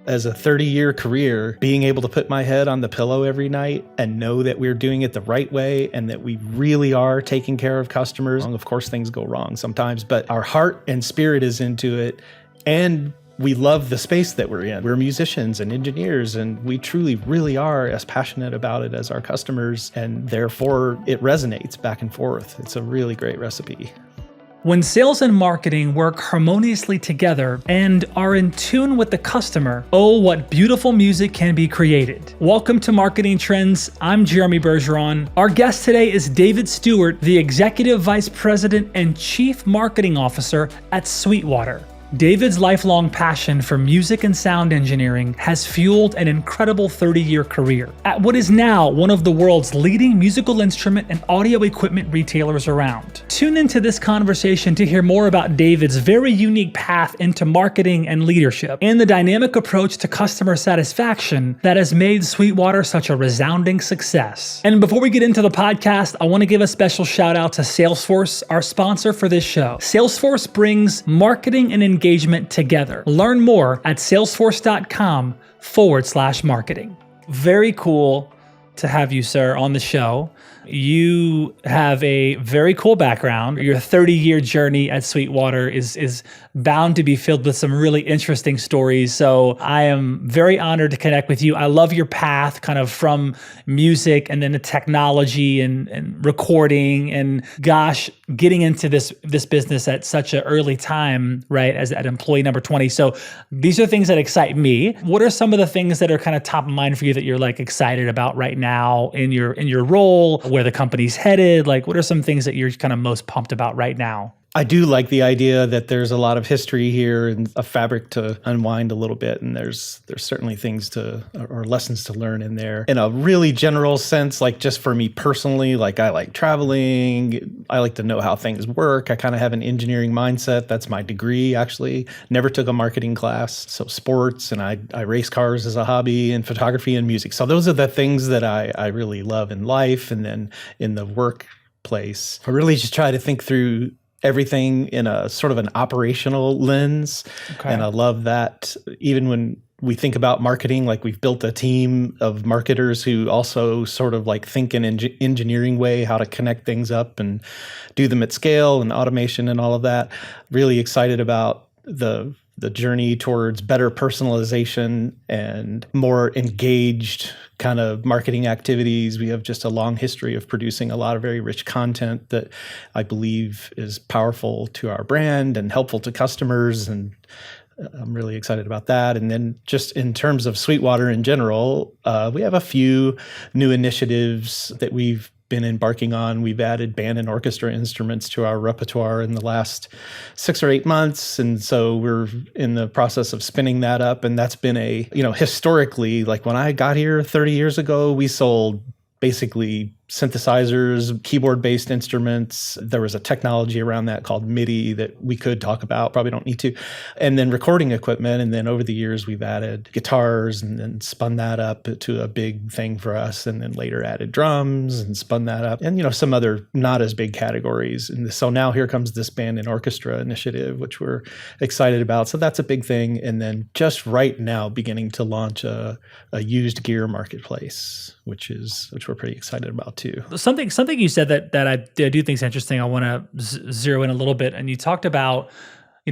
As a 30-year career, being able to put my head on the pillow every night and know that we're doing it the right way and that we really are taking care of customers. Of course, things go wrong sometimes, but our heart and spirit is into it, and we love the space that we're in. We're musicians and engineers, and we truly, really are as passionate about it as our customers, and therefore it resonates back and forth. It's a really great recipe. When sales and marketing work harmoniously together and are in tune with the customer, oh, what beautiful music can be created. Welcome to Marketing Trends. I'm Jeremy Bergeron. Our guest today is David Stewart, the Executive Vice President and Chief Marketing Officer at Sweetwater. David's lifelong passion for music and sound engineering has fueled an incredible 30-year career at what is now one of the world's leading musical instrument and audio equipment retailers around. Tune into this conversation to hear more about David's very unique path into marketing and leadership and the dynamic approach to customer satisfaction that has made Sweetwater such a resounding success. And before we get into the podcast, I want to give a special shout out to Salesforce, our sponsor for this show. Salesforce brings marketing and engagement together. Learn more at salesforce.com/marketing. Very cool to have you, sir, on the show. You have a very cool background. Your 30-year journey at Sweetwater is bound to be filled with some really interesting stories. So I am very honored to connect with you. I love your path kind of from music and then the technology and recording and gosh, getting into this business at such an early time, right, as at employee number 20. So these are things that excite me. What are some of the things that are kind of top of mind for you that you're like excited about right now in your role, where the company's headed? Like, what are some things that you're kind of most pumped about right now? I do like the idea that there's a lot of history here and a fabric to unwind a little bit. And there's certainly things or lessons to learn in there. In a really general sense, like just for me personally, like I like traveling. I like to know how things work. I kind of have an engineering mindset. That's my degree, actually. Never took a marketing class. So sports, and I race cars as a hobby, and photography and music. So those are the things that I really love in life. And then in the workplace, I really just try to think through everything in a sort of an operational lens. Okay. And I love that even when we think about marketing, like we've built a team of marketers who also sort of like think in engineering way, how to connect things up and do them at scale and automation and all of that. Really excited about the journey towards better personalization and more engaged kind of marketing activities. We have just a long history of producing a lot of very rich content that I believe is powerful to our brand and helpful to customers. And I'm really excited about that. And then just in terms of Sweetwater in general, we have a few new initiatives that we've been embarking on. We've added band and orchestra instruments to our repertoire in the last 6 or 8 months. And so we're in the process of spinning that up. And that's been historically, like when I got here 30 years ago, we sold basically synthesizers, keyboard-based instruments. There was a technology around that called MIDI that we could talk about, probably don't need to. And then recording equipment. And then over the years, we've added guitars and then spun that up to a big thing for us. And then later added drums and spun that up. And, some other not as big categories. And so now here comes this band and orchestra initiative, which we're excited about. So that's a big thing. And then just right now beginning to launch a used gear marketplace, which we're pretty excited about too. Something you said that I do think is interesting. I want to zero in a little bit. And you talked about,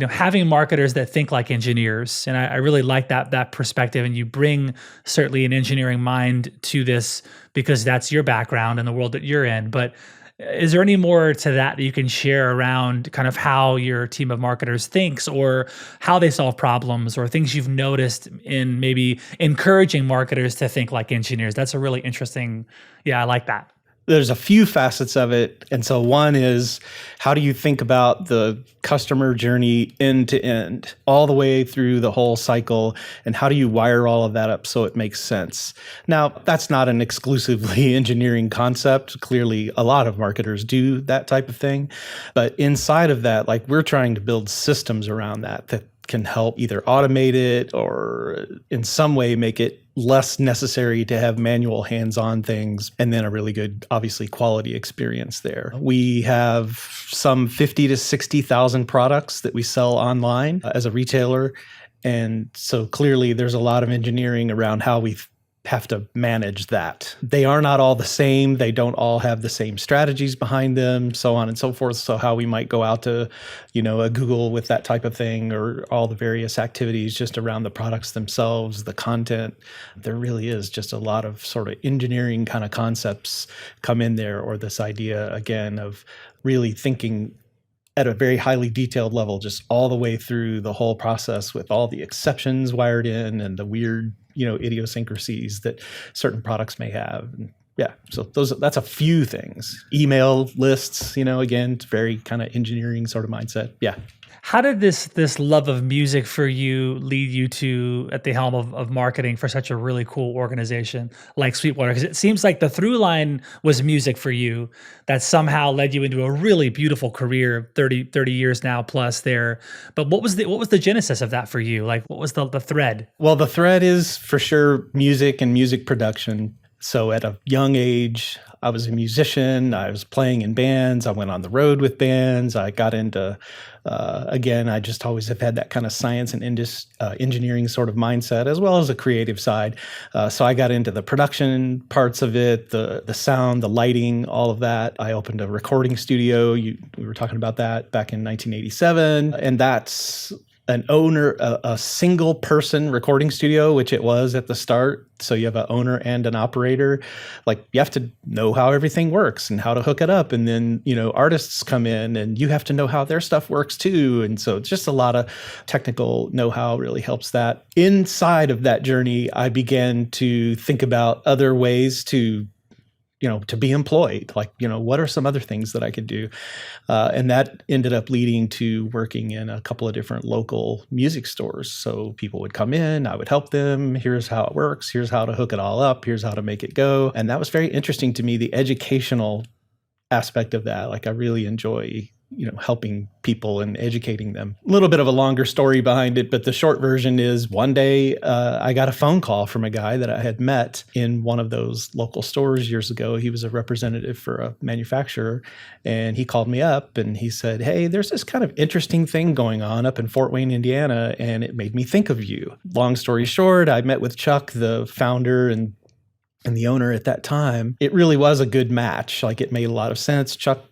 having marketers that think like engineers. And I really like that perspective. And you bring certainly an engineering mind to this because that's your background and the world that you're in. But is there any more to that you can share around kind of how your team of marketers thinks or how they solve problems or things you've noticed in maybe encouraging marketers to think like engineers? That's a really interesting, I like that. There's a few facets of it. And so one is, how do you think about the customer journey end to end, all the way through the whole cycle? And how do you wire all of that up so it makes sense? Now, that's not an exclusively engineering concept. Clearly, a lot of marketers do that type of thing. But inside of that, like we're trying to build systems around that can help either automate it or in some way make it less necessary to have manual hands-on things, and then a really good, obviously, quality experience there. We have some 50 to 60,000 products that we sell online as a retailer. And so clearly there's a lot of engineering around how we have to manage that. They are not all the same. They don't all have the same strategies behind them, so on and so forth. So how we might go out to, a Google with that type of thing, or all the various activities just around the products themselves, the content. There really is just a lot of sort of engineering kind of concepts come in there, or this idea again of really thinking at a very highly detailed level, just all the way through the whole process with all the exceptions wired in and the weird, idiosyncrasies that certain products may have. And yeah, so that's a few things. Email lists, again, it's very kind of engineering sort of mindset. Yeah. How did this love of music for you lead you to at the helm of marketing for such a really cool organization like Sweetwater? Because it seems like the through line was music for you that somehow led you into a really beautiful career, 30 years now plus there. But what was the genesis of that for you? Like, what was the thread? Well, the thread is for sure music and music production. So at a young age, I was a musician. I was playing in bands. I went on the road with bands. I got into, again, I just always have had that kind of science and engineering sort of mindset, as well as a creative side. So I got into the production parts of it, the sound, the lighting, all of that. I opened a recording studio. We were talking about that back in 1987. And that's a single person recording studio, which it was at the start. So you have an owner and an operator. Like, you have to know how everything works and how to hook it up. And then, artists come in and you have to know how their stuff works too. And so it's just a lot of technical know-how really helps that. Inside of that journey, I began to think about other ways to be employed. Like, what are some other things that I could do? And that ended up leading to working in a couple of different local music stores. So people would come in, I would help them. Here's how it works. Here's how to hook it all up. Here's how to make it go. And that was very interesting to me, the educational aspect of that. Like, I really enjoy helping people and educating them. A little bit of a longer story behind it, but the short version is one day I got a phone call from a guy that I had met in one of those local stores years ago. He was a representative for a manufacturer, and he called me up and he said, "Hey, there's this kind of interesting thing going on up in Fort Wayne, Indiana, and it made me think of you." Long story short, I met with Chuck, the founder and the owner at that time. It really was a good match. Like, it made a lot of sense. Chuck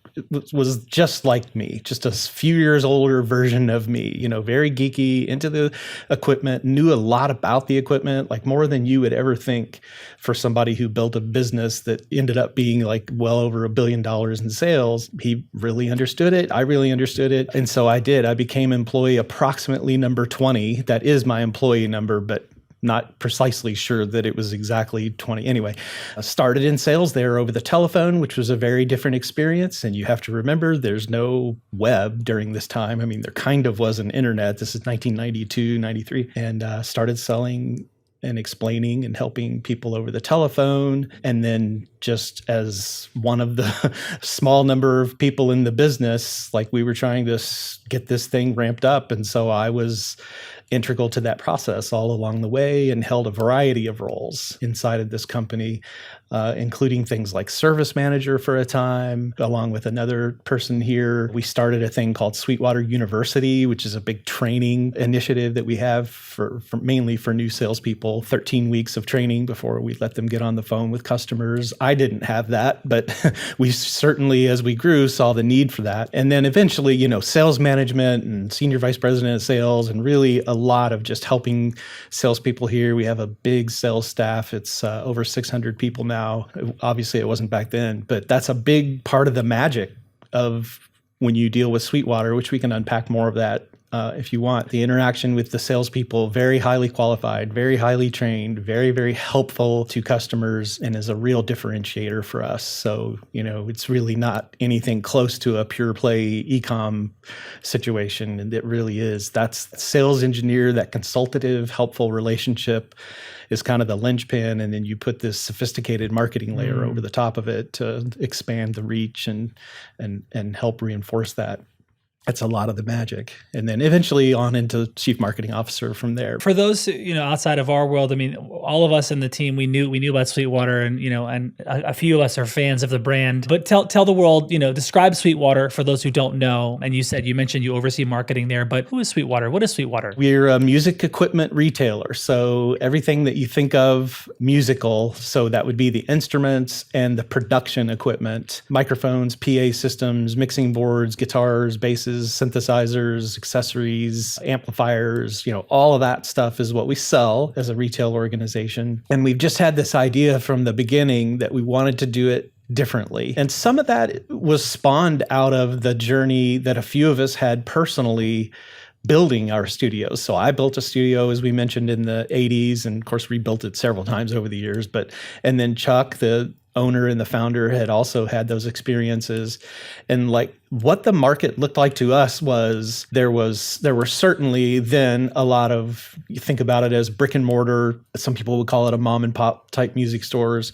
was just like me, just a few years older version of me, very geeky, into the equipment, knew a lot about the equipment, like more than you would ever think for somebody who built a business that ended up being like well over $1 billion in sales. He really understood it. I really understood it. And so I became employee approximately number 20. That is my employee number, but not precisely sure that it was exactly 20. Anyway, I started in sales there over the telephone, which was a very different experience. And you have to remember, there's no web during this time. I mean, there kind of was an internet. This is 1992, 93. And started selling and explaining and helping people over the telephone. And then just as one of the small number of people in the business, like, we were trying to get this thing ramped up. And so I was integral to that process all along the way and held a variety of roles inside of this company, including things like service manager for a time, along with another person here. We started a thing called Sweetwater University, which is a big training initiative that we have for mainly for new salespeople, 13 weeks of training before we let them get on the phone with customers. I didn't have that, but we certainly, as we grew, saw the need for that. And then eventually, sales management and senior vice president of sales, and really a lot of just helping salespeople here. We have a big sales staff. It's over 600 people now. Obviously, it wasn't back then, but that's a big part of the magic of when you deal with Sweetwater, which we can unpack more of that if you want. The interaction with the salespeople, very highly qualified, very highly trained, very, very helpful to customers, and is a real differentiator for us. So, it's really not anything close to a pure play e-com situation. And it really is. That's sales engineer, that consultative, helpful relationship is kind of the linchpin. And then you put this sophisticated marketing layer over the top of it to expand the reach and help reinforce that. That's a lot of the magic. And then eventually on into chief marketing officer from there. For those, outside of our world, I mean, all of us in the team, we knew about Sweetwater, and and a few of us are fans of the brand. But tell the world, describe Sweetwater for those who don't know. And you mentioned you oversee marketing there, but who is Sweetwater? What is Sweetwater? We're a music equipment retailer. So everything that you think of musical, so that would be the instruments and the production equipment, microphones, PA systems, mixing boards, guitars, basses, synthesizers, accessories, amplifiers, all of that stuff is what we sell as a retail organization. And we've just had this idea from the beginning that we wanted to do it differently. And some of that was spawned out of the journey that a few of us had personally building our studios. So I built a studio, as we mentioned, in the 80s, and of course rebuilt it several times over the years. And then Chuck, the owner and the founder, had also had those experiences. And like what the market looked like to us was there were certainly then a lot of, you think about it as brick and mortar, some people would call it a mom and pop type music stores,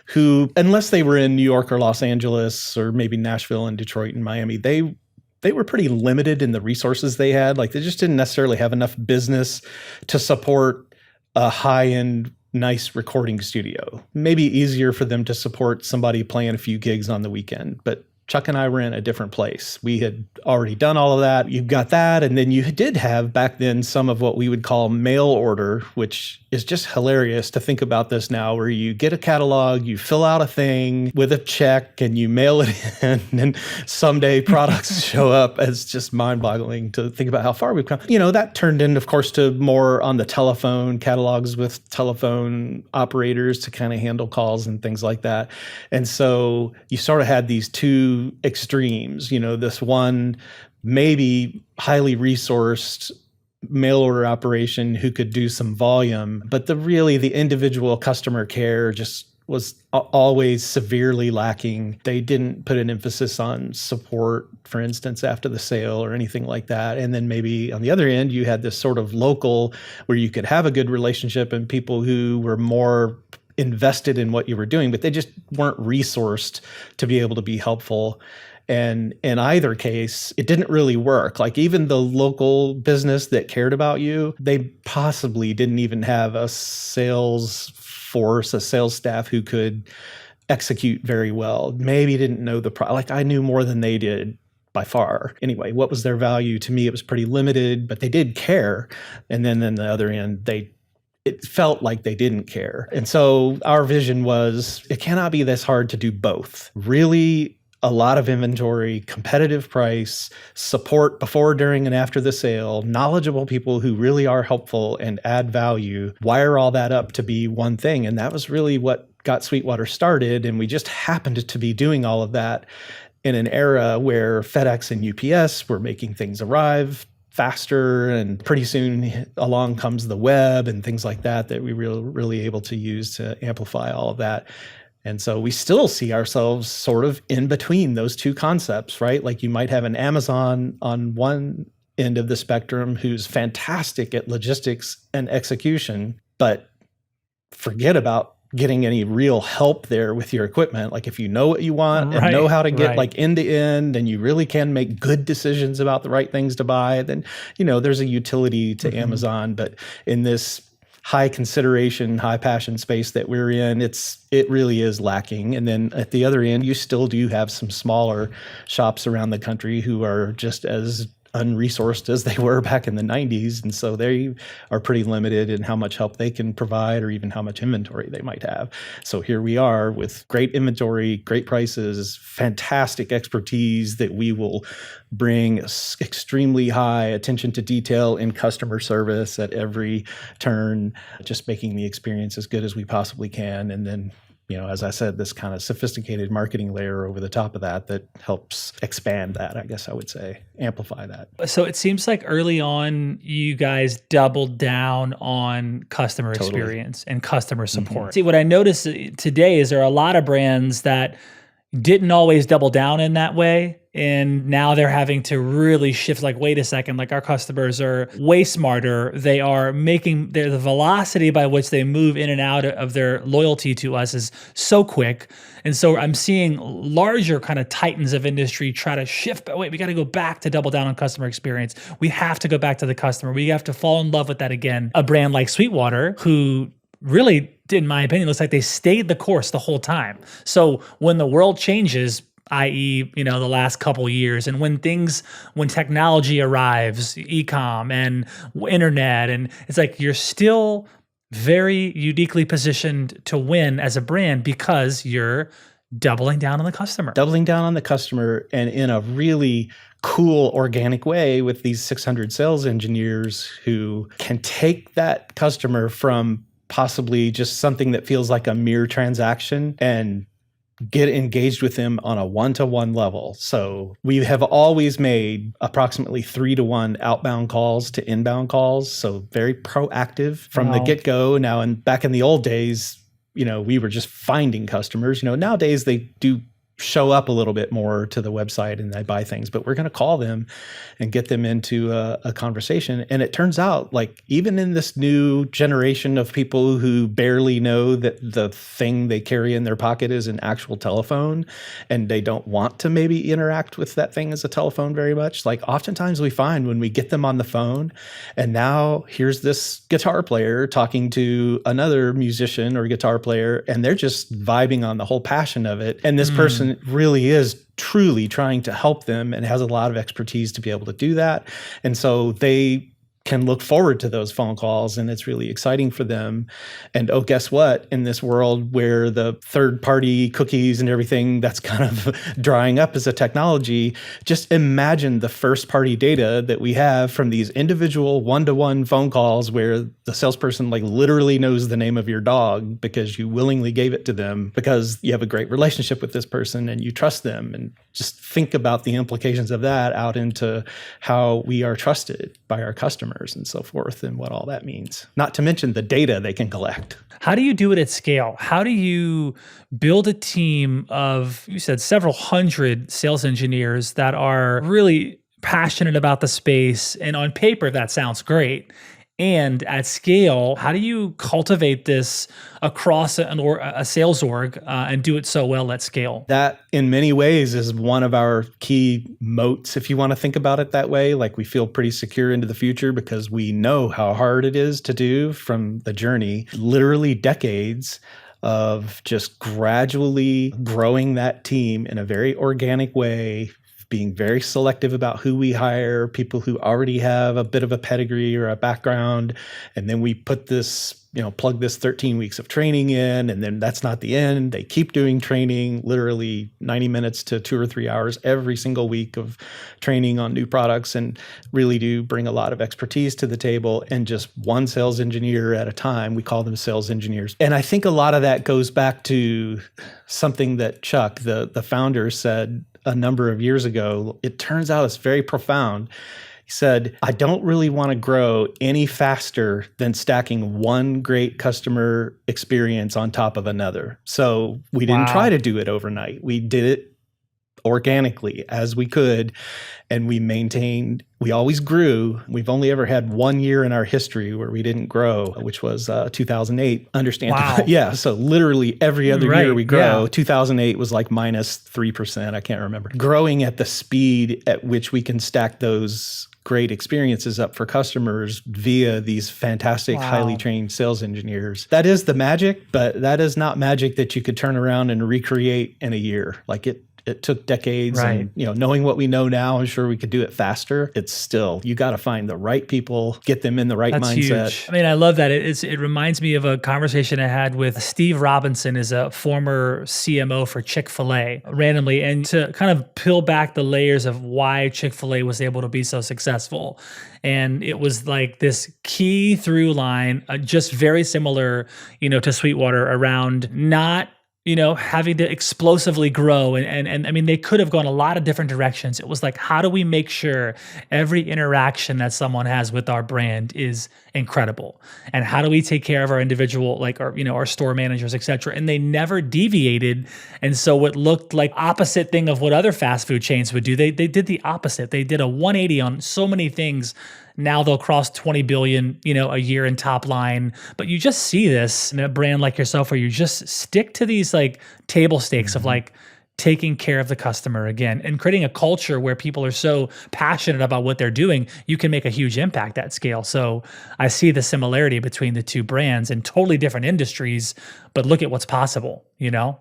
who, unless they were in New York or Los Angeles or maybe Nashville and Detroit and Miami, they were pretty limited in the resources they had. Like they just didn't necessarily have enough business to support a high-end, nice recording studio. Maybe easier for them to support somebody playing a few gigs on the weekend, but Chuck and I were in a different place. We had already done all of that. You've got that. And then you did have back then some of what we would call mail order, which is just hilarious to think about this now, where you get a catalog, you fill out a thing with a check and you mail it in, and someday products show up. It's just mind-boggling to think about how far we've come. That turned in, of course, to more on the telephone, catalogs with telephone operators to kind of handle calls and things like that. And so you sort of had these two extremes, this one maybe highly resourced mail order operation who could do some volume, but the individual customer care just was always severely lacking. They didn't put an emphasis on support, for instance, after the sale or anything like that. And then maybe on the other end, you had this sort of local where you could have a good relationship and people who were more invested in what you were doing, but they just weren't resourced to be able to be helpful. And in either case, it didn't really work. Like even the local business that cared about you, they possibly didn't even have a sales force, a sales staff who could execute very well. Maybe didn't know the product. Like I knew more than they did by far. Anyway, what was their value? To me, it was pretty limited, but they did care. And then on the other end, it felt like they didn't care. And so our vision was, it cannot be this hard to do both. Really, a lot of inventory, competitive price, support before, during, and after the sale, knowledgeable people who really are helpful and add value, wire all that up to be one thing. And that was really what got Sweetwater started. And we just happened to be doing all of that in an era where FedEx and UPS were making things arrive faster, and pretty soon along comes the web and things like that we were really able to use to amplify all of that. And so we still see ourselves sort of in between those two concepts, right? Like you might have an Amazon on one end of the spectrum who's fantastic at logistics and execution, but forget about getting any real help there with your equipment. Like if you know what you want and know how to get like end to end, and you really can make good decisions about the right things to buy, then, there's a utility to Amazon. But in this high consideration, high passion space that we're in, it really is lacking. And then at the other end, you still do have some smaller shops around the country who are just as unresourced as they were back in the 90s. And so they are pretty limited in how much help they can provide or even how much inventory they might have. So here we are with great inventory, great prices, fantastic expertise that we will bring extremely high attention to detail in customer service at every turn, just making the experience as good as we possibly can. And then, as I said, this kind of sophisticated marketing layer over the top of that helps expand that, I guess I would say, amplify that. So it seems like early on, you guys doubled down on customer experience and customer support. See, what I noticed today is there are a lot of brands that, didn't always double down in that way. And now they're having to really shift, like, wait a second, like, our customers are way smarter. They are making the velocity by which they move in and out of their loyalty to us is so quick. And so I'm seeing larger kind of titans of industry try to shift, but wait, we got to go back to double down on customer experience. We have to go back to the customer. We have to fall in love with that again. A brand like Sweetwater, who really, in my opinion, looks like they stayed the course the whole time. So when the world changes, i.e., the last couple years, and when technology arrives, e-com and internet, and it's like you're still very uniquely positioned to win as a brand because you're doubling down on the customer. Doubling down on the customer, and in a really cool, organic way with these 600 sales engineers who can take that customer from possibly just something that feels like a mere transaction and get engaged with them on a one-to-one level. So we have always made approximately 3-to-1 outbound calls to inbound calls. So very proactive from the get-go. Now, and back in the old days, we were just finding customers. Nowadays they do show up a little bit more to the website and they buy things, but we're going to call them and get them into a conversation. And it turns out, like, even in this new generation of people who barely know that the thing they carry in their pocket is an actual telephone, and they don't want to maybe interact with that thing as a telephone very much, like, oftentimes we find when we get them on the phone, and now here's this guitar player talking to another musician or guitar player, and they're just vibing on the whole passion of it. And this person really is truly trying to help them and has a lot of expertise to be able to do that. And so they can look forward to those phone calls, and it's really exciting for them. And guess what? In this world where the third-party cookies and everything that's kind of drying up as a technology, just imagine the first-party data that we have from these individual one-to-one phone calls where the salesperson literally knows the name of your dog because you willingly gave it to them because you have a great relationship with this person and you trust them. And just think about the implications of that out into how we are trusted by our customers and so forth, and what all that means. Not to mention the data they can collect. How do you do it at scale? How do you build a team of, you said, several hundred sales engineers that are really passionate about the space? And on paper, that sounds great. And at scale, how do you cultivate this across a sales org and do it so well at scale? That, in many ways, is one of our key moats, if you want to think about it that way. Like, we feel pretty secure into the future because we know how hard it is to do from the journey, literally decades of just gradually growing that team in a very organic way, being very selective about who we hire, people who already have a bit of a pedigree or a background. And then we put this, plug this 13 weeks of training in, and then that's not the end. They keep doing training, literally 90 minutes to 2 or 3 hours every single week of training on new products, and really do bring a lot of expertise to the table, and just one sales engineer at a time. We call them sales engineers. And I think a lot of that goes back to something that Chuck, the founder, said a number of years ago. It turns out it's very profound. He said, I don't really want to grow any faster than stacking one great customer experience on top of another. So we didn't try to do it overnight. We did it organically as we could, and we always grew. We've only ever had 1 year in our history where we didn't grow, which was 2008. Understandable. Wow. Yeah. So literally every other year we grow. Yeah. 2008 was like minus 3%. I can't remember. Growing at the speed at which we can stack those great experiences up for customers via these fantastic, highly trained sales engineers. That is the magic, but that is not magic that you could turn around and recreate in a year. Like, it took decades, and knowing what we know now, I'm sure we could do it faster. It's still, you got to find the right people, get them in the right mindset. Huge. I mean, I love that. It reminds me of a conversation I had with Steve Robinson, is a former CMO for Chick-fil-A, randomly, and to kind of peel back the layers of why Chick-fil-A was able to be so successful. And it was like this key through line, just very similar, to Sweetwater, around not having to explosively grow. And I mean, they could have gone a lot of different directions. It was like, how do we make sure every interaction that someone has with our brand is incredible? And how do we take care of our individual, like our store managers, et cetera? And they never deviated. And so what looked like opposite thing of what other fast food chains would do, they did the opposite. They did a 180 on so many things. Now they'll cross 20 billion, a year in top line. But you just see this in a brand like yourself where you just stick to these like table stakes of like taking care of the customer again and creating a culture where people are so passionate about what they're doing, you can make a huge impact at scale. So I see the similarity between the two brands in totally different industries, but look at what's possible,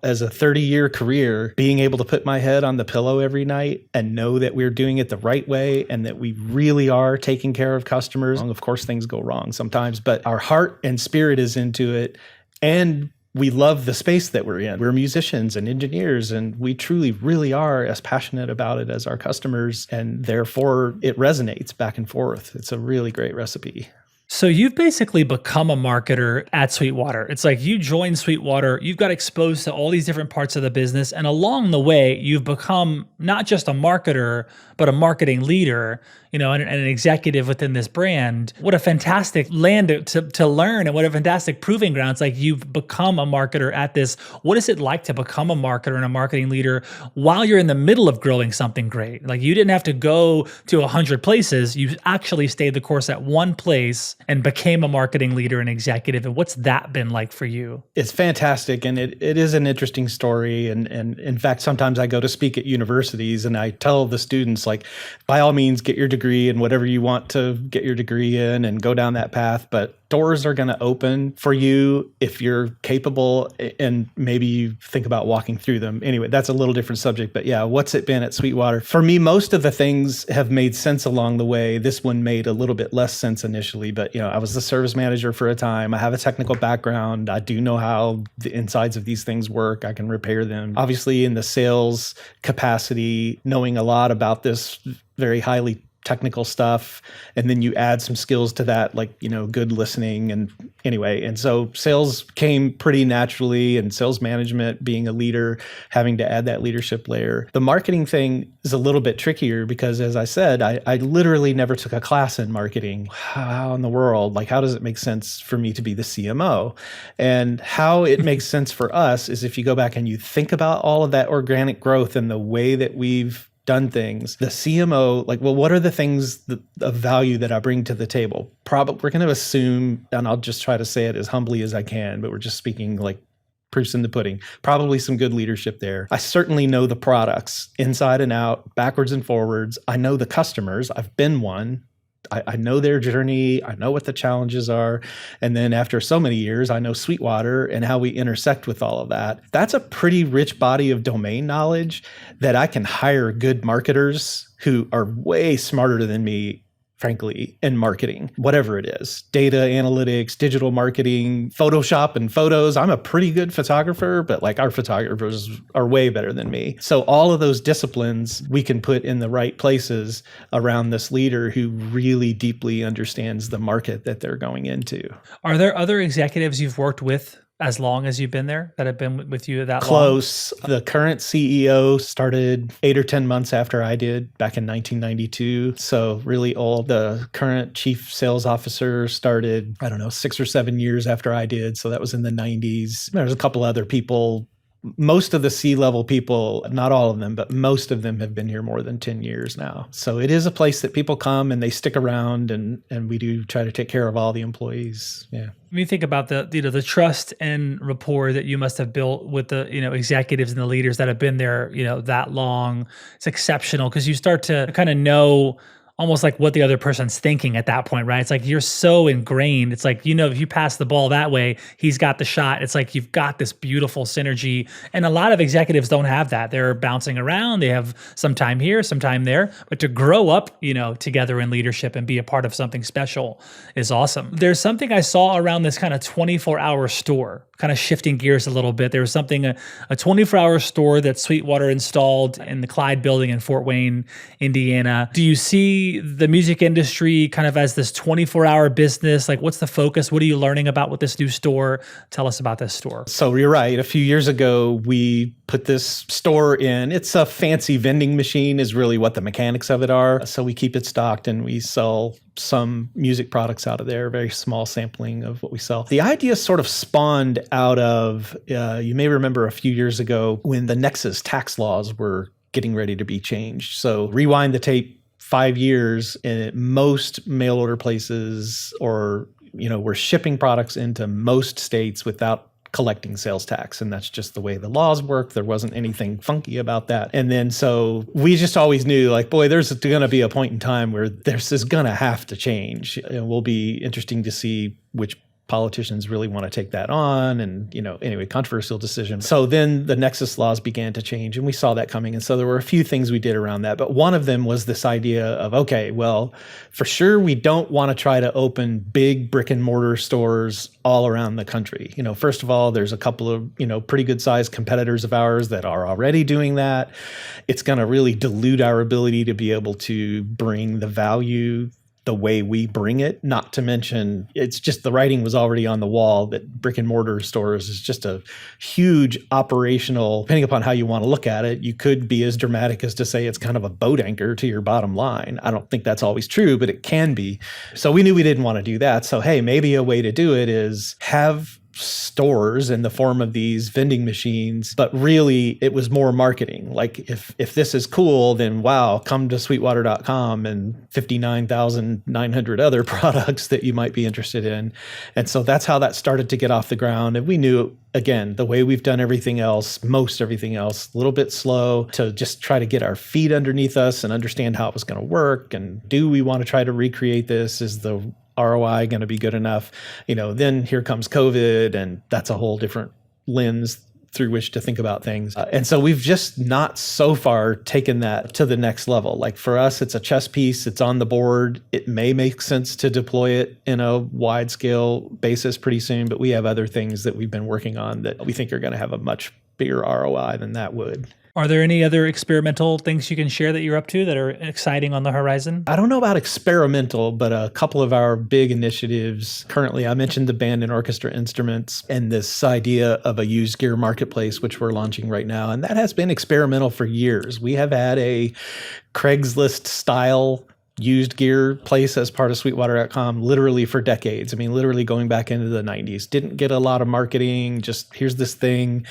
As a 30-year career, being able to put my head on the pillow every night and know that we're doing it the right way and that we really are taking care of customers. Of course, things go wrong sometimes, but our heart and spirit is into it. And we love the space that we're in. We're musicians and engineers, and we truly, really are as passionate about it as our customers. And therefore, it resonates back and forth. It's a really great recipe. So you've basically become a marketer at Sweetwater. It's like you joined Sweetwater, you've got exposed to all these different parts of the business, and along the way, you've become not just a marketer, but a marketing leader, and an executive within this brand. What a fantastic land to learn, and what a fantastic proving ground. It's like you've become a marketer at this. What is it like to become a marketer and a marketing leader while you're in the middle of growing something great? Like you didn't have to go to 100 places. You actually stayed the course at one place and became a marketing leader and executive. And what's that been like for you? It's fantastic. And it is an interesting story. And in fact, sometimes I go to speak at universities and I tell the students, like, by all means, get your degree in whatever you want to get your degree in and go down that path. But doors are going to open for you if you're capable, and maybe you think about walking through them. Anyway, that's a little different subject. But yeah, what's it been at Sweetwater? For me, most of the things have made sense along the way. This one made a little bit less sense initially, but I was the service manager for a time. I have a technical background. I do know how the insides of these things work. I can repair them. Obviously, in the sales capacity, knowing a lot about this very highly technical stuff, and then you add some skills to that, like good listening, and so sales came pretty naturally, and sales management, being a leader, having to add that leadership layer. The marketing thing is a little bit trickier because, as I said, I literally never took a class in marketing. How in the world, how does it make sense for me to be the CMO? And how it makes sense for us is if you go back and you think about all of that organic growth and the way that we've done things, the CMO, what are the things of value that I bring to the table? Probably we're going to assume, and I'll just try to say it as humbly as I can, but we're just speaking like proofs in the pudding. Probably some good leadership there. I certainly know the products inside and out, backwards and forwards. I know the customers. I've been one. I know their journey. I know what the challenges are. And then after so many years, I know Sweetwater and how we intersect with all of that. That's a pretty rich body of domain knowledge that I can hire good marketers who are way smarter than me, frankly, in marketing, whatever it is, data analytics, digital marketing, Photoshop and photos. I'm a pretty good photographer, but our photographers are way better than me. So all of those disciplines we can put in the right places around this leader who really deeply understands the market that they're going into. Are there other executives you've worked with as long as you've been there that have been with you that long? Close. The current CEO started 8 or 10 months after I did back in 1992. So really old. The current chief sales officer started, 6 or 7 years after I did. So that was in the 90s. There's a couple other people. Most of the C-level people, not all of them, but most of them have been here more than 10 years now. So it is a place that people come and they stick around, and we do try to take care of all the employees. Yeah. When you think about the trust and rapport that you must have built with the executives and the leaders that have been there that long, it's exceptional because you start to kind of know almost like what the other person's thinking at that point, right? It's like you're so ingrained. It's like, if you pass the ball that way, he's got the shot. It's like you've got this beautiful synergy. And a lot of executives don't have that. They're bouncing around. They have some time here, some time there. But to grow up, together in leadership and be a part of something special is awesome. There's something I saw around this kind of 24-hour store. kind of shifting gears a little bit. There was something, a 24-hour store that Sweetwater installed in the Clyde building in Fort Wayne, Indiana. Do you see the music industry kind of as this 24-hour business? Like, what's the focus? What are you learning about with this new store? Tell us about this store. So you're right. A few years ago, we put this store in. It's a fancy vending machine is really what the mechanics of it are. So we keep it stocked and we sell some music products out of there, very small sampling of what we sell. The idea sort of spawned out of, you may remember a few years ago when the Nexus tax laws were getting ready to be changed. So rewind the tape 5 years, and most mail order places were shipping products into most states without collecting sales tax. And that's just the way the laws work. There wasn't anything funky about that. And then so we just always knew, like, boy, there's going to be a point in time where this is going to have to change. It will be interesting to see which politicians really want to take that on. And, anyway, controversial decision. So then the Nexus laws began to change and we saw that coming. And so there were a few things we did around that. But one of them was this idea of, okay, well, for sure, we don't want to try to open big brick and mortar stores all around the country. First of all, there's a couple of, pretty good sized competitors of ours that are already doing that. It's going to really dilute our ability to be able to bring the value the way we bring it, not to mention it's just the writing was already on the wall that brick and mortar stores is just a huge operational, depending upon how you want to look at it, you could be as dramatic as to say it's kind of a boat anchor to your bottom line. I don't think that's always true, but it can be. So we knew we didn't want to do that. So, hey, maybe a way to do it is have stores in the form of these vending machines, but really it was more marketing. Like if this is cool, then wow, come to sweetwater.com and 59,900 other products that you might be interested in. And so that's how that started to get off the ground. And we knew, again, the way we've done everything else, most everything else, a little bit slow to just try to get our feet underneath us and understand how it was going to work. And do we want to try to recreate this? Is the ROI going to be good enough? Then here comes COVID, and that's a whole different lens through which to think about things. And so we've just not so far taken that to the next level. Like for us, it's a chess piece. It's on the board. It may make sense to deploy it in a wide scale basis pretty soon, but we have other things that we've been working on that we think are going to have a much bigger ROI than that would. Are there any other experimental things you can share that you're up to that are exciting on the horizon? I don't know about experimental, but a couple of our big initiatives currently, I mentioned the band and orchestra instruments and this idea of a used gear marketplace, which we're launching right now. And that has been experimental for years. We have had a Craigslist style used gear place as part of Sweetwater.com literally for decades. I mean, literally going back into the 90s. Didn't get a lot of marketing, just here's this thing,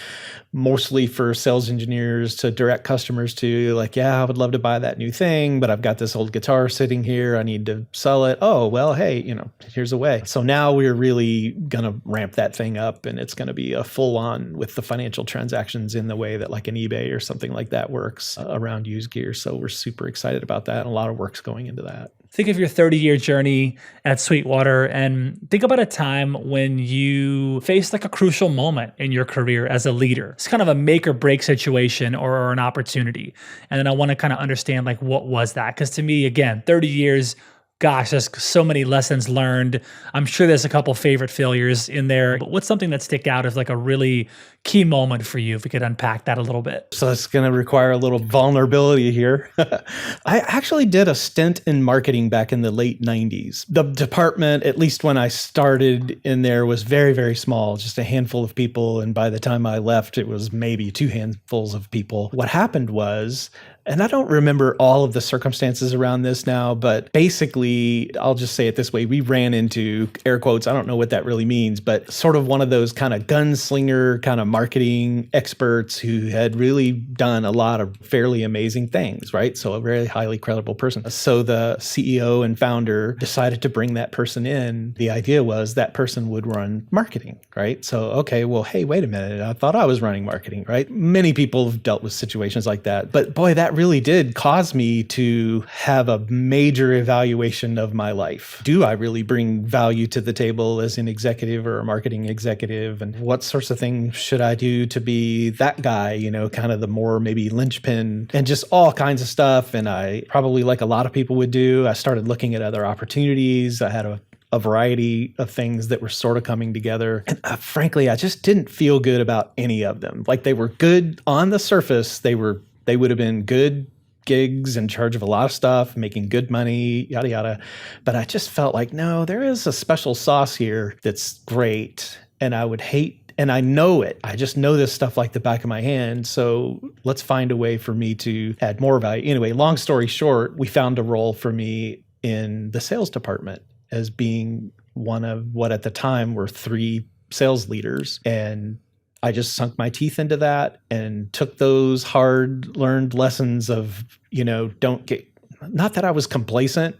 mostly for sales engineers to direct customers to, like, yeah, I would love to buy that new thing, but I've got this old guitar sitting here. I need to sell it. Oh, well, hey, here's a way. So now we're really going to ramp that thing up, and it's going to be a full on with the financial transactions in the way that like an eBay or something like that works around used gear. So we're super excited about that. And a lot of work's going into that. Think of your 30-year journey at Sweetwater and think about a time when you faced like a crucial moment in your career as a leader. It's kind of a make or break situation or an opportunity. And then I want to kind of understand, like, what was that? Because to me, again, 30 years, gosh, there's so many lessons learned. I'm sure there's a couple favorite failures in there, but what's something that stick out as like a really key moment for you, if we could unpack that a little bit? So it's going to require a little vulnerability here. I actually did a stint in marketing back in the late 90s. The department, at least when I started in there, was very, very small, just a handful of people. And by the time I left, it was maybe 2 handfuls of people. What happened was, and I don't remember all of the circumstances around this now, but basically, I'll just say it this way. We ran into, air quotes, I don't know what that really means, but sort of one of those kind of gunslinger kind of marketing experts who had really done a lot of fairly amazing things, right? So a very highly credible person. So the CEO and founder decided to bring that person in. The idea was that person would run marketing, right? So, okay, well, hey, wait a minute. I thought I was running marketing, right? Many people have dealt with situations like that. But boy, that really did cause me to have a major evaluation of my life. Do I really bring value to the table as an executive or a marketing executive? And what sorts of things should I do to be that guy, kind of the more maybe linchpin and just all kinds of stuff. And I probably, like a lot of people would do, I started looking at other opportunities. I had a a variety of things that were sort of coming together. And frankly, I just didn't feel good about any of them. Like they were good on the surface. They would have been good gigs, in charge of a lot of stuff, making good money, yada, yada. But I just felt like, no, there is a special sauce here that's great. And I would hate, and I know it. I just know this stuff like the back of my hand. So let's find a way for me to add more value. Anyway, long story short, we found a role for me in the sales department as being one of what at the time were 3 sales leaders. And I just sunk my teeth into that and took those hard learned lessons of, not that I was complacent,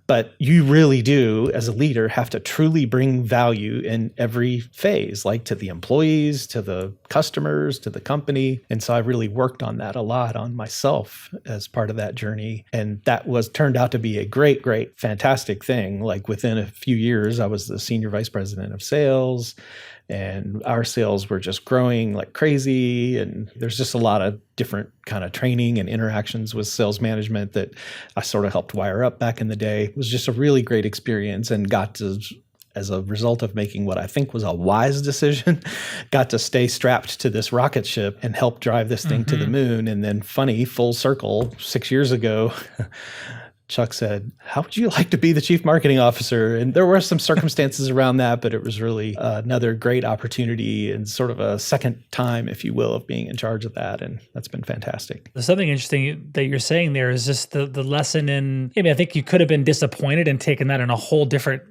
but you really do, as a leader, have to truly bring value in every phase, like to the employees, to the customers, to the company. And so I really worked on that a lot on myself as part of that journey. And that turned out to be a great, great, fantastic thing. Like within a few years, I was the senior vice president of sales. And our sales were just growing like crazy. And there's just a lot of different kind of training and interactions with sales management that I sort of helped wire up back in the day. It was just a really great experience, and got to, as a result of making what I think was a wise decision, got to stay strapped to this rocket ship and help drive this thing to the moon. And then full circle, 6 years ago, Chuck said, "How would you like to be the chief marketing officer?" And there were some circumstances around that, but it was really another great opportunity and sort of a second time, if you will, of being in charge of that. And that's been fantastic. There's something interesting that you're saying there is just the lesson in, I think you could have been disappointed and taken that in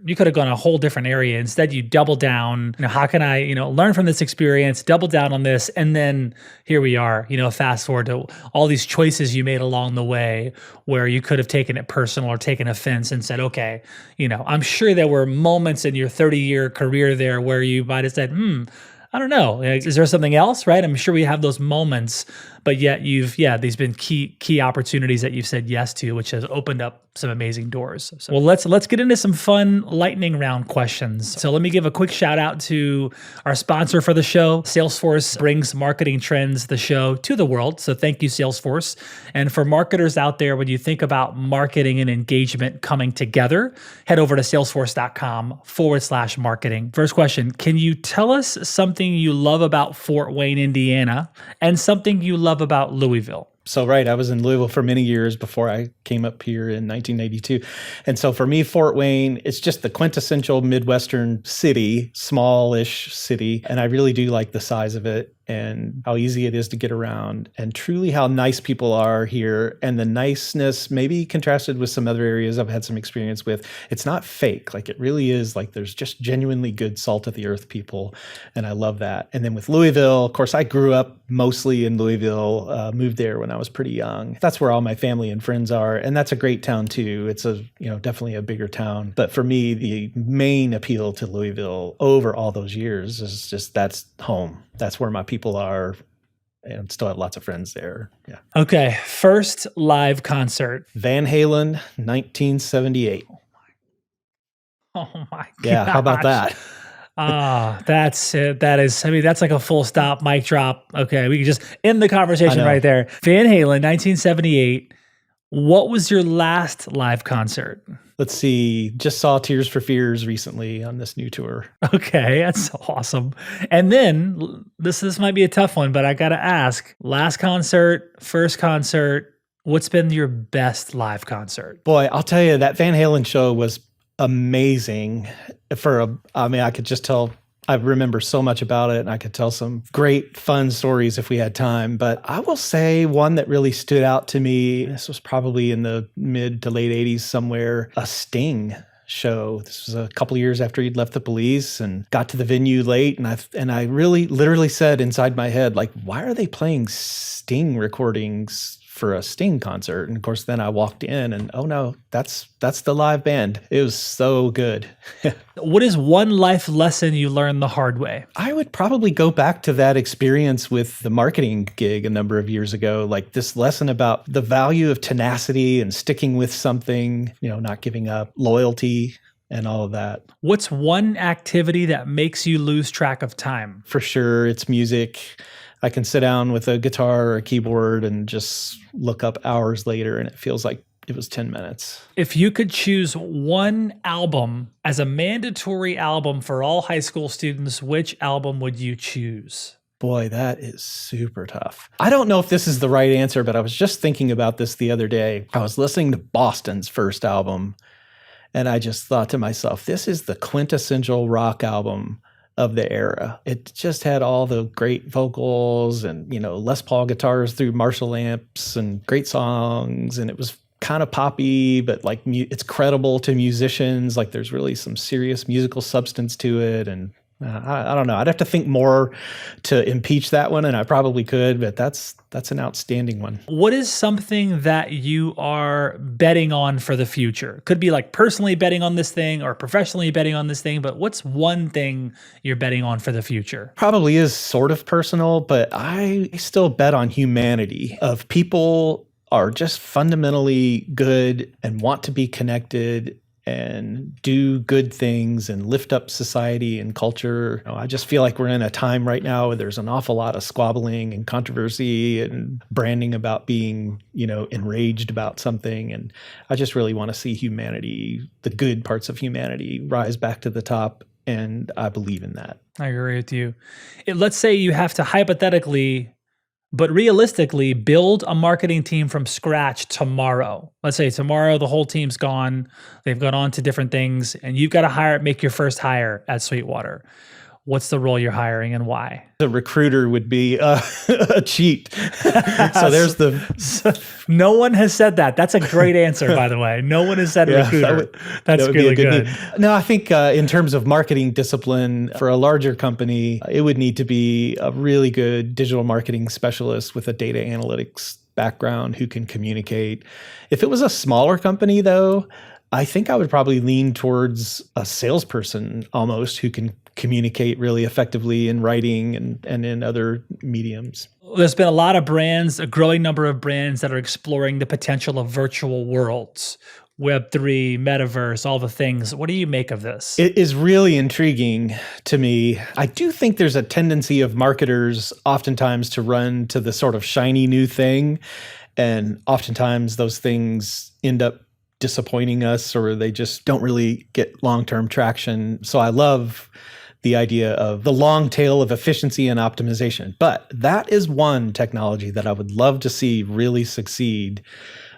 you could have gone a whole different area. Instead, you double down, how can I, learn from this experience, double down on this. And then here we are, fast forward to all these choices you made along the way where you could have taken it personal or taken offense and said, okay, I'm sure there were moments in your 30-year career there where you might have said, I don't know, is there something else, right? I'm sure we have those moments, but yet these been key opportunities that you've said yes to, which has opened up some amazing doors. So, well, let's get into some fun lightning round questions. So let me give a quick shout out to our sponsor for the show. Salesforce brings Marketing Trends, the show, to the world. So thank you, Salesforce. And for marketers out there, when you think about marketing and engagement coming together, head over to salesforce.com/marketing. First question, can you tell us something you love about Fort Wayne, Indiana, and something you love about Louisville? So, right, I was in Louisville for many years before I came up here in 1992. And so for me, Fort Wayne, it's just the quintessential Midwestern city, smallish city. And I really do like the size of it and how easy it is to get around, and truly how nice people are here. And the niceness, maybe contrasted with some other areas I've had some experience with, it's not fake. Like it really is like there's just genuinely good salt of the earth people. And I love that. And then with Louisville, of course, I grew up mostly in Louisville, moved there when I was pretty young. That's where all my family and friends are. And that's a great town too. It's definitely a bigger town. But for me, the main appeal to Louisville over all those years is just that's home. That's where my people are, and still have lots of friends there. Yeah. Okay. First live concert. Van Halen, 1978. Oh my God. Yeah. How about that? That's it. That's like a full stop, mic drop. Okay. We can just end the conversation right there. Van Halen, 1978. What was your last live concert? Let's see. Just saw Tears for Fears recently on this new tour. Okay, that's awesome. And then this might be a tough one, but I got to ask, last concert, first concert, what's been your best live concert? Boy, I'll tell you, that Van Halen show was amazing. I could just tell, I remember so much about it, and I could tell some great fun stories if we had time. But I will say one that really stood out to me, this was probably in the mid to late 80s somewhere, a Sting show. This was a couple of years after he'd left the Police, and got to the venue late. And I really literally said inside my head, like, why are they playing Sting recordings for a Sting concert? And of course, then I walked in and, oh no, that's the live band. It was so good. What is one life lesson you learned the hard way? I would probably go back to that experience with the marketing gig a number of years ago, like this lesson about the value of tenacity and sticking with something, not giving up, loyalty, and all of that. What's one activity that makes you lose track of time? For sure, it's music. I can sit down with a guitar or a keyboard and just look up hours later, and it feels like it was 10 minutes. If you could choose one album as a mandatory album for all high school students, which album would you choose? Boy, that is super tough. I don't know if this is the right answer, but I was just thinking about this the other day. I was listening to Boston's first album, and I just thought to myself, this is the quintessential rock album of the era. It just had all the great vocals and, Les Paul guitars through Marshall amps and great songs. And it was kind of poppy, but like it's credible to musicians. Like there's really some serious musical substance to it. And I don't know. I'd have to think more to impeach that one, and I probably could, but that's an outstanding one. What is something that you are betting on for the future? Could be like personally betting on this thing or professionally betting on this thing, but what's one thing you're betting on for the future? Probably is sort of personal, but I still bet on humanity of people are just fundamentally good and want to be connected and do good things and lift up society and culture. I just feel like we're in a time right now where there's an awful lot of squabbling and controversy and branding about being, enraged about something. And I just really want to see humanity, the good parts of humanity, rise back to the top. And I believe in that. I agree with you. Let's say you have to hypothetically, but realistically, build a marketing team from scratch tomorrow. Let's say tomorrow the whole team's gone. They've gone on to different things, and you've got to make your first hire at Sweetwater. What's the role you're hiring and why? The recruiter would be a cheat. So there's no one has said that. That's a great answer, by the way. No one has said recruiter. That's that really good. No, I think in terms of marketing discipline for a larger company, it would need to be a really good digital marketing specialist with a data analytics background who can communicate. If it was a smaller company, though, I think I would probably lean towards a salesperson almost who can communicate really effectively in writing and in other mediums. There's been a lot of brands, a growing number of brands that are exploring the potential of virtual worlds, Web3, metaverse, all the things. What do you make of this? It is really intriguing to me. I do think there's a tendency of marketers oftentimes to run to the sort of shiny new thing. And oftentimes those things end up disappointing us, or they just don't really get long-term traction. So I love the idea of the long tail of efficiency and optimization. But that is one technology that I would love to see really succeed.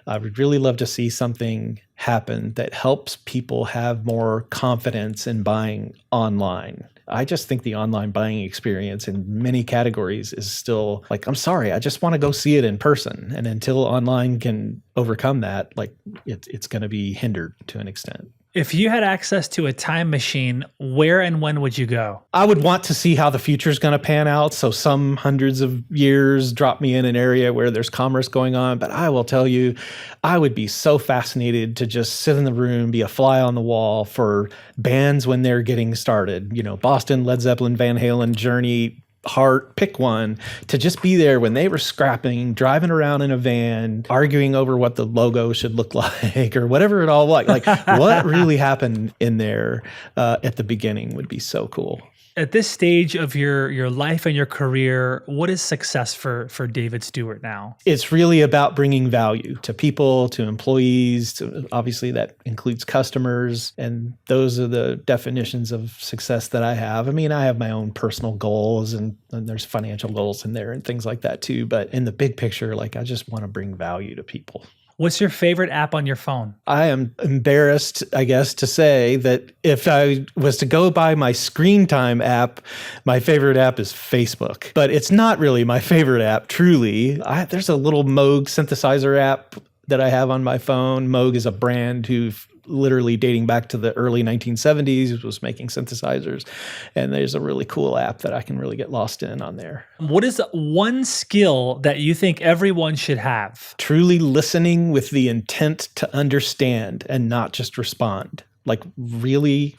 I would really love to see something happen that helps people have more confidence in buying online. I just think the online buying experience in many categories is still like, I'm sorry, I just want to go see it in person. And until online can overcome that, like it's going to be hindered to an extent. If you had access to a time machine, where and when would you go? I would want to see how the future is going to pan out. So some hundreds of years drop me in an area where there's commerce going on. But I will tell you, I would be so fascinated to just sit in the room, be a fly on the wall for bands when they're getting started. Boston, Led Zeppelin, Van Halen, Journey, Heart, pick one, to just be there when they were scrapping, driving around in a van, arguing over what the logo should look like or whatever it all was. Like what really happened in there at the beginning would be so cool. At this stage of your life and your career, what is success for David Stewart now? It's really about bringing value to people, to employees. Obviously, that includes customers. And those are the definitions of success that I have. I mean, I have my own personal goals and there's financial goals in there and things like that too. But in the big picture, like I just want to bring value to people. What's your favorite app on your phone? I am embarrassed, I guess, to say that if I was to go by my screen time app, my favorite app is Facebook. But it's not really my favorite app, truly. There's a little Moog synthesizer app that I have on my phone. Moog is a brand who literally dating back to the early 1970s was making synthesizers. And there's a really cool app that I can really get lost in on there. What is one skill that you think everyone should have? Truly listening with the intent to understand and not just respond. Like really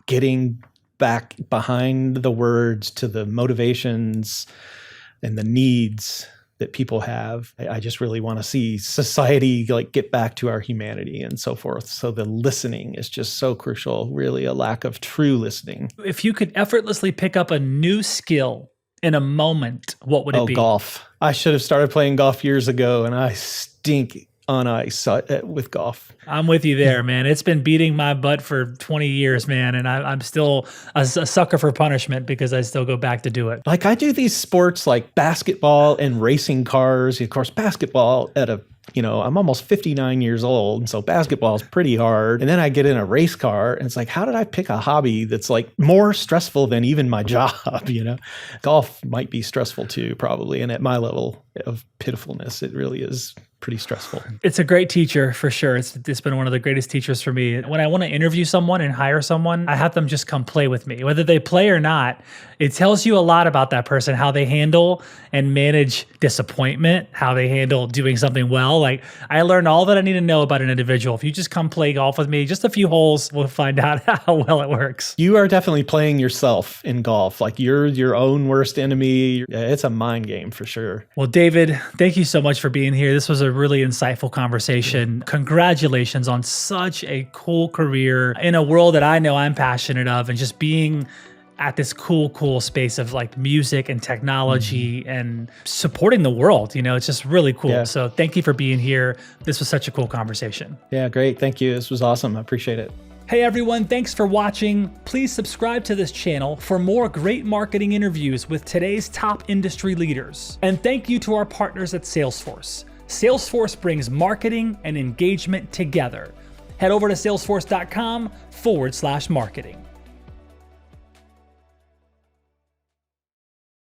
getting back behind the words to the motivations and the needs that people have. I just really want to see society like get back to our humanity and so forth. So the listening is just so crucial, really a lack of true listening. If you could effortlessly pick up a new skill in a moment, what would it be? Golf. I should have started playing golf years ago and I stink on ice with golf. I'm with you there, man. It's been beating my butt for 20 years, man. And I'm still a sucker for punishment because I still go back to do it. Like I do these sports like basketball and racing cars. Of course, basketball I'm almost 59 years old. And so basketball is pretty hard. And then I get in a race car and it's like, how did I pick a hobby that's like more stressful than even my job? Golf might be stressful too, probably. And at my level of pitifulness, it really is pretty stressful. It's a great teacher for sure. It's been one of the greatest teachers for me. When I want to interview someone and hire someone, I have them just come play with me. Whether they play or not, it tells you a lot about that person, how they handle and manage disappointment, how they handle doing something well. Like I learned all that I need to know about an individual. If you just come play golf with me, just a few holes, we'll find out how well it works. You are definitely playing yourself in golf. Like you're your own worst enemy. It's a mind game for sure. Well, David, thank you so much for being here. This was a really insightful conversation. Congratulations on such a cool career in a world that I know I'm passionate of, and just being at this cool space of like music and technology and supporting the world. It's just really cool. Yeah. So thank you for being here. This was such a cool conversation. Yeah, great. Thank you. This was awesome. I appreciate it. Hey everyone, thanks for watching. Please subscribe to this channel for more great marketing interviews with today's top industry leaders. And thank you to our partners at Salesforce. Salesforce brings marketing and engagement together. Head over to salesforce.com/marketing.